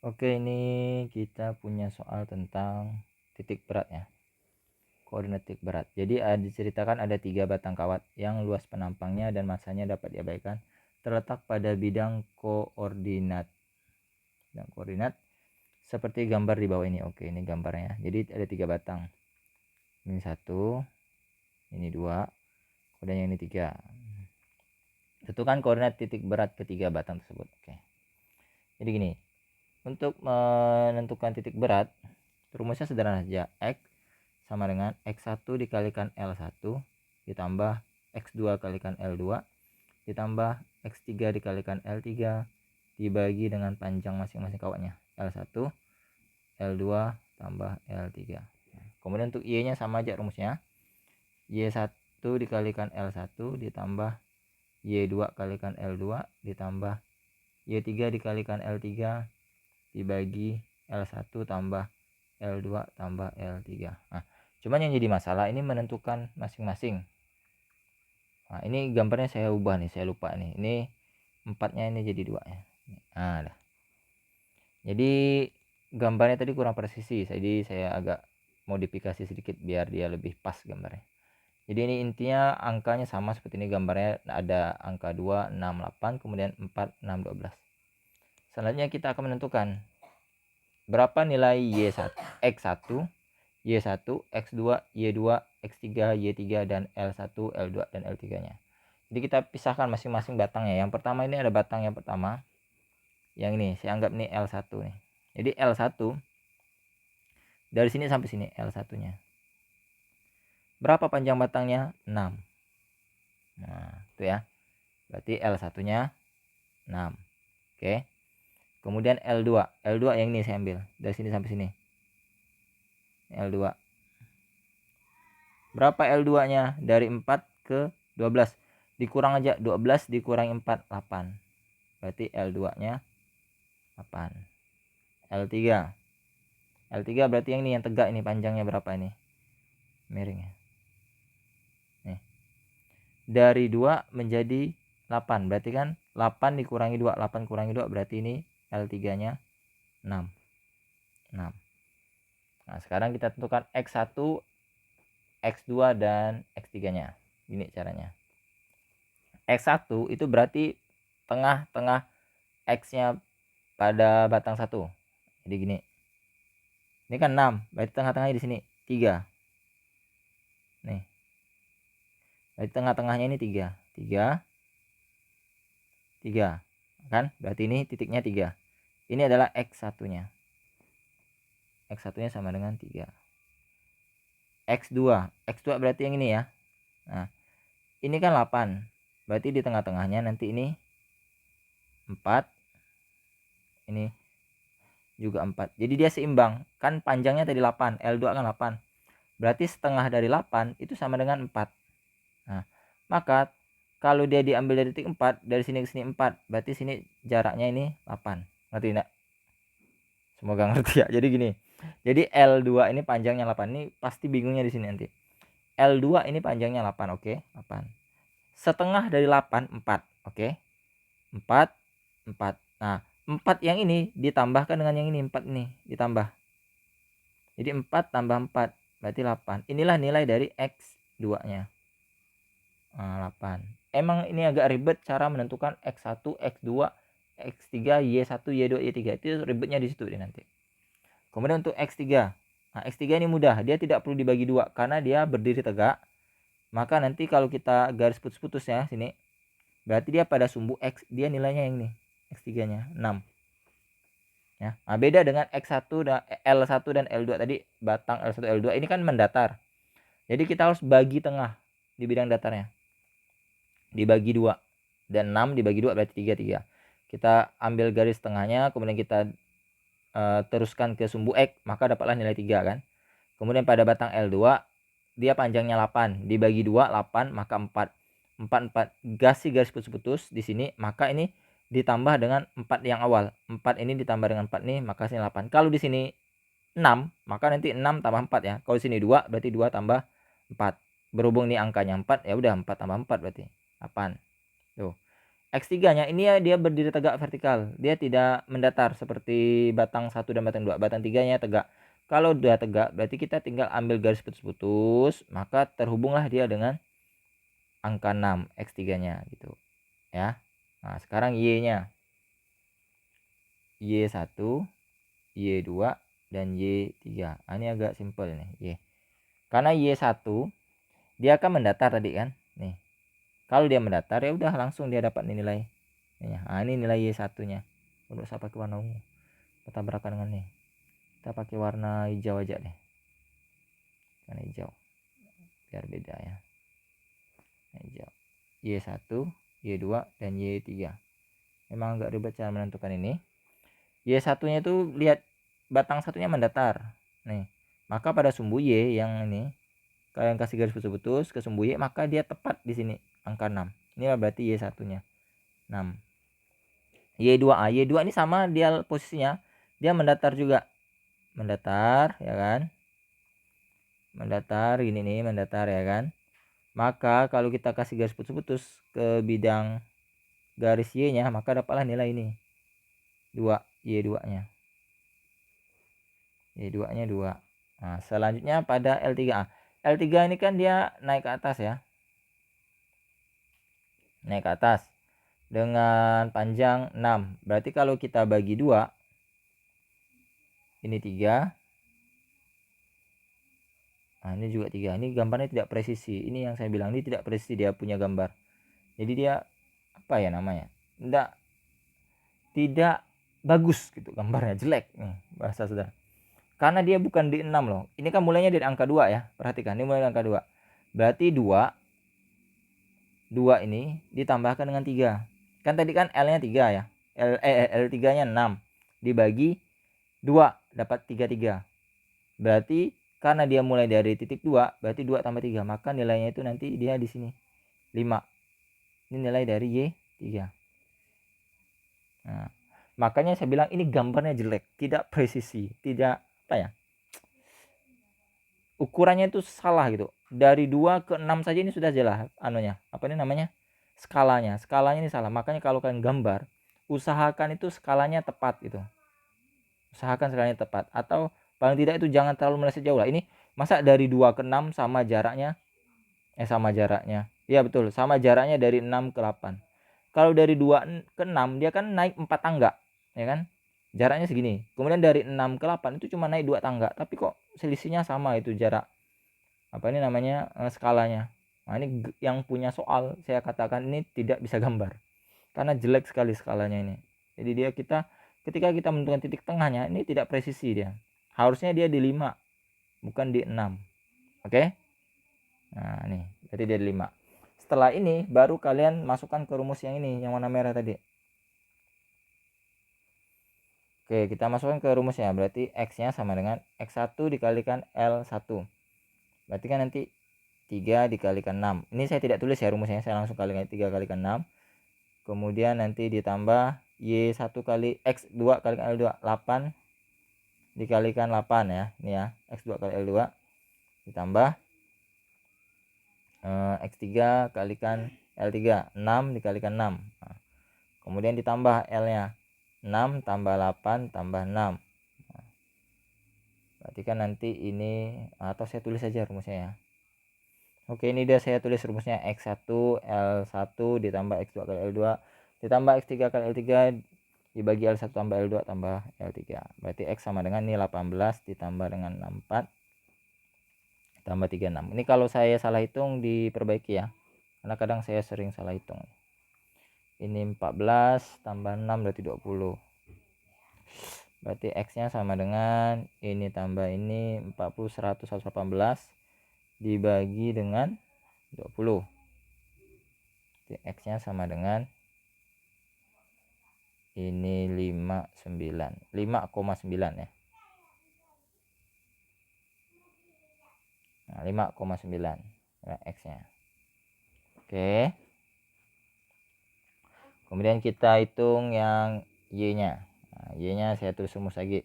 Oke, ini kita punya soal tentang titik berat ya. Koordinat titik berat. Jadi diceritakan ada 3 batang kawat yang luas penampangnya dan masanya dapat diabaikan terletak pada bidang koordinat. Bidang koordinat seperti gambar di bawah ini. Oke, ini gambarnya. Jadi ada 3 batang. Ini 1, ini 2, kemudian ini 3. Tentukan koordinat titik berat ketiga batang tersebut. Oke. Jadi gini, untuk menentukan titik berat, rumusnya sederhana saja. X sama dengan X1 dikalikan L1 ditambah X2 kalikan L2 ditambah X3 dikalikan L3 dibagi dengan panjang masing-masing kawatnya. L1, L2 tambah L3. Kemudian untuk Y nya sama aja rumusnya. Y1 dikalikan L1 ditambah Y2 kalikan L2 ditambah Y3 dikalikan L3 dibagi L1 tambah L2 tambah L3. Nah, cuman yang jadi masalah ini menentukan masing-masing. Nah, ini gambarnya saya ubah nih, saya lupa nih. Ini 4-nya ini jadi 2 ya. Nah, dah. Jadi gambarnya tadi kurang presisi, jadi saya agak modifikasi sedikit biar dia lebih pas gambarnya. Jadi ini intinya angkanya sama seperti ini gambarnya, ada angka 2, 6, 8, kemudian 4, 6, 12. Selanjutnya kita akan menentukan berapa nilai Y1, X1, Y1, X2, Y2, X3, Y3, dan L1, L2, dan L3-nya. Jadi kita pisahkan masing-masing batangnya. Yang pertama ini ada batang yang pertama. Yang ini saya anggap ini L1 nih. Jadi L1 dari sini sampai sini L1-nya. Berapa panjang batangnya? 6. Nah, itu ya. Berarti L1-nya 6. Oke. Kemudian L2. L2 yang ini saya ambil. Dari sini sampai sini. L2. Berapa L2-nya? Dari 4 ke 12. Dikurang aja 12 dikurangi 4, 8. Berarti L2-nya 8. L3. L3 berarti yang ini yang tegak ini panjangnya berapa ini? Miring ya. Nih. Dari 2 menjadi 8. Berarti kan 8 dikurangi 2, 8 kurangi 2 berarti ini L3-nya 6. 6. Nah, sekarang kita tentukan X1, X2 dan X3-nya. Gini caranya. X1 itu berarti tengah-tengah X-nya pada batang 1. Jadi gini. Ini kan 6, berarti tengah-tengahnya di sini 3. Nih. Berarti tengah-tengahnya ini 3. 3. 3. Kan? Berarti ini titiknya 3. Ini adalah X1-nya. X1-nya sama dengan 3. X2. X2 berarti yang ini ya. Nah, ini kan 8. Berarti di tengah-tengahnya nanti ini 4. Ini juga 4. Jadi dia seimbang. Kan panjangnya tadi 8. L2 kan 8. Berarti setengah dari 8 itu sama dengan 4. Nah, maka kalau dia diambil dari titik 4, dari sini ke sini 4. Berarti sini jaraknya ini 8. Ngerti enggak? Semoga ngerti ya. Jadi gini. Jadi L2 ini panjangnya 8. Ini pasti bingungnya di sini nanti. L2 ini panjangnya 8, oke? 8. Setengah dari 8, 4, oke? 4, 4. Nah, 4 yang ini ditambahkan dengan yang ini, 4 ini ditambah. Jadi 4 tambah 4 berarti 8. Inilah nilai dari X2-nya. Nah, 8. Emang ini agak ribet cara menentukan X1, X2, X3, Y1, Y2, Y3. Itu ribetnya di situ deh nanti. Kemudian untuk X3. Nah, X3 ini mudah, dia tidak perlu dibagi 2 karena dia berdiri tegak. Maka nanti kalau kita garis putus-putus ya sini, berarti dia pada sumbu X, dia nilainya yang ini. X3-nya 6. Ya. Nah, beda dengan X1 dan L1 dan L2 tadi, batang L1 L2 ini kan mendatar. Jadi kita harus bagi tengah di bidang datarnya. Dibagi 2. Dan 6 dibagi 2 berarti 3, 3. Kita ambil garis tengahnya, kemudian kita teruskan ke sumbu X, maka dapatlah nilai 3 kan. Kemudian pada batang L2 dia panjangnya 8, dibagi 2 8 maka 4. 4 4 garis putus-putus di sini, maka ini ditambah dengan 4 yang awal. 4 ini ditambah dengan 4 nih, maka sini 8. Kalau di sini 6, maka nanti 6 tambah 4 ya. Kalau di sini 2 berarti 2 tambah 4. Berhubung nih angkanya 4, ya udah 4 tambah 4 berarti 8. Tuh. X3 nya ini ya dia berdiri tegak vertikal, dia tidak mendatar seperti batang 1 dan batang 2. Batang 3 nya tegak. Kalau udah tegak berarti kita tinggal ambil garis putus-putus, maka terhubunglah dia dengan angka 6 X3 nya gitu ya. Nah sekarang Y nya Y1, Y2 dan Y3. Nah, ini agak simpel nih Y. Karena Y1 dia akan mendatar tadi kan nih. Kalau dia mendatar ya udah langsung dia dapat nilai. Nah ini nilai Y1 nya. Untuk saya pakai warna ungu, bertabrakan dengan nih, kita pakai warna hijau aja deh, warna hijau biar beda ya. Hijau Y1, Y2 dan Y3. Memang agak ribet cara menentukan ini. Y1 nya itu lihat batang satunya mendatar nih, maka pada sumbu Y yang ini kalian kasih garis putus-putus ke sumbu Y, maka dia tepat di sini angka 6. Ini berarti Y1 nya 6. Y2A, Y2 ini sama dia posisinya, dia mendatar juga, mendatar ya kan, mendatar gini nih, mendatar ya kan. Maka kalau kita kasih garis putus-putus ke bidang garis Y nya, maka dapatlah nilai ini 2, Y2 nya Y2 nya 2. Nah selanjutnya pada L3A. L3 ini kan dia naik ke atas ya, naik ke atas dengan panjang 6. Berarti kalau kita bagi 2, ini 3, nah ini juga 3. Ini gambarnya tidak presisi. Ini yang saya bilang, ini tidak presisi dia punya gambar. Jadi dia apa ya namanya, tidak bagus gitu, gambarnya jelek nih bahasa sudah. Karena dia bukan di 6 loh. Ini kan mulainya dari angka 2 ya. Perhatikan, ini mulai dari angka 2. Berarti 2 ini ditambahkan dengan 3. Kan tadi kan L-nya 3 ya. L3-nya 6 dibagi 2 dapat 33. Berarti karena dia mulai dari titik 2, berarti 2 tambah 3, maka nilainya itu nanti dia di sini 5. Ini nilai dari Y3. Nah, makanya saya bilang ini gambarnya jelek, tidak presisi, tidak apa ya, ukurannya itu salah gitu. Dari 2 ke 6 saja ini sudah jelas anunya, apa ini namanya, skalanya ini salah. Makanya kalau kalian gambar, usahakan itu skalanya tepat gitu, usahakan skalanya tepat, atau paling tidak itu jangan terlalu meleset jauh lah. Ini masa dari 2 ke 6 sama jaraknya, iya betul, sama jaraknya dari 6 ke 8. Kalau dari 2 ke 6 dia kan naik 4 tangga ya kan, jaraknya segini. Kemudian dari 6 ke 8 itu cuma naik 2 tangga, tapi kok selisihnya sama itu jarak, apa ini namanya, skalanya. Nah ini yang punya soal, saya katakan ini tidak bisa gambar karena jelek sekali skalanya ini. Jadi dia ketika kita menentukan titik tengahnya ini tidak presisi, dia harusnya dia di 5 bukan di 6. Oke. Nah nih berarti dia di 5. Setelah ini baru kalian masukkan ke rumus yang ini, yang warna merah tadi. Oke, kita masukkan ke rumusnya. Berarti X nya sama dengan X1 dikalikan L1. Berarti kan nanti 3 dikalikan 6. Ini saya tidak tulis ya rumusnya, saya langsung kalikan 3 kalikan 6. Kemudian nanti ditambah Y1 kali X2 kalikan L2, 8 dikalikan 8 ya. Ini ya, X2 kali L2 ditambah X3 kalikan L3, 6 dikalikan 6. Nah, kemudian ditambah L-nya, 6 tambah 8 tambah 6. Nah, berarti kan nanti ini, atau saya tulis saja rumusnya ya. Oke, ini udah saya tulis rumusnya, X1 L1 ditambah X2 kali L2 ditambah X3 kali L3 dibagi L1 tambah L2 tambah L3. Berarti X sama dengan ini 18 ditambah dengan 64 tambah 36. Ini kalau saya salah hitung diperbaiki ya, karena kadang saya sering salah hitung. Ini 14 tambah 6 berarti 20. Berarti X nya sama dengan ini tambah ini 40, 100, 118 dibagi dengan 20. Jadi X nya sama dengan ini 5,9 ya. Nah 5,9 nah, X nya. Oke, kemudian kita hitung yang Y nya. Nah, Y nya saya tulis rumus lagi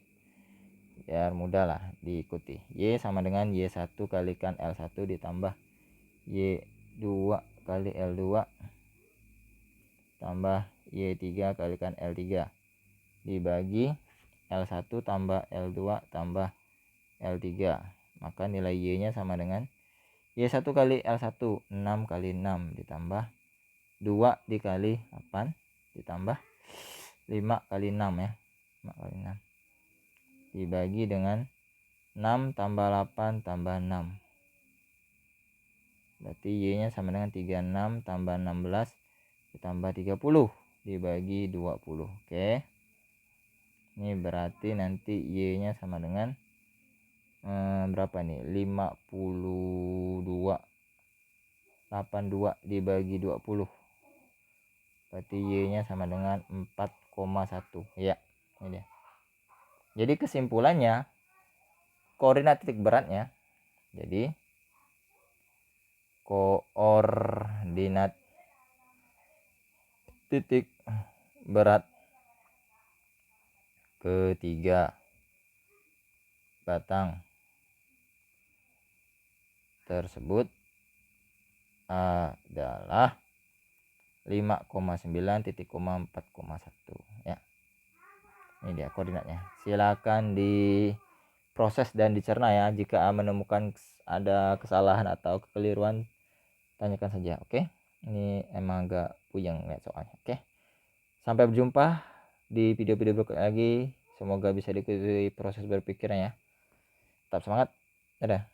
biar mudah lah diikuti. Y sama dengan Y1 kalikan L1 ditambah Y2 kali L2 tambah Y3 kalikan L3 dibagi L1 tambah L2 tambah L3, maka nilai Y-nya sama dengan Y1 kali L1, 6 kali 6 ditambah 2 dikali 8 ditambah 5 kali 6 ya, 5 kali 6 dibagi dengan 6 tambah 8 tambah 6, berarti Y-nya sama dengan 36 tambah 16 ditambah 30 dibagi 20. Oke, ini berarti nanti Y-nya sama dengan berapa nih, 52, 82 dibagi 20, berarti Y-nya sama dengan 4,1 ya. Ini dia. Jadi kesimpulannya, koordinat titik beratnya, jadi koordinat titik berat ketiga batang tersebut adalah 5,9 titik 4,1 ya. Ini dia koordinatnya. Silakan diproses dan dicerna ya. Jika menemukan ada kesalahan atau kekeliruan, tanyakan saja. Oke, ini emang agak puyeng lihat soalnya. Oke, sampai berjumpa di video-video berikut lagi. Semoga bisa diikuti proses berpikirnya ya. Tetap semangat. Dadah.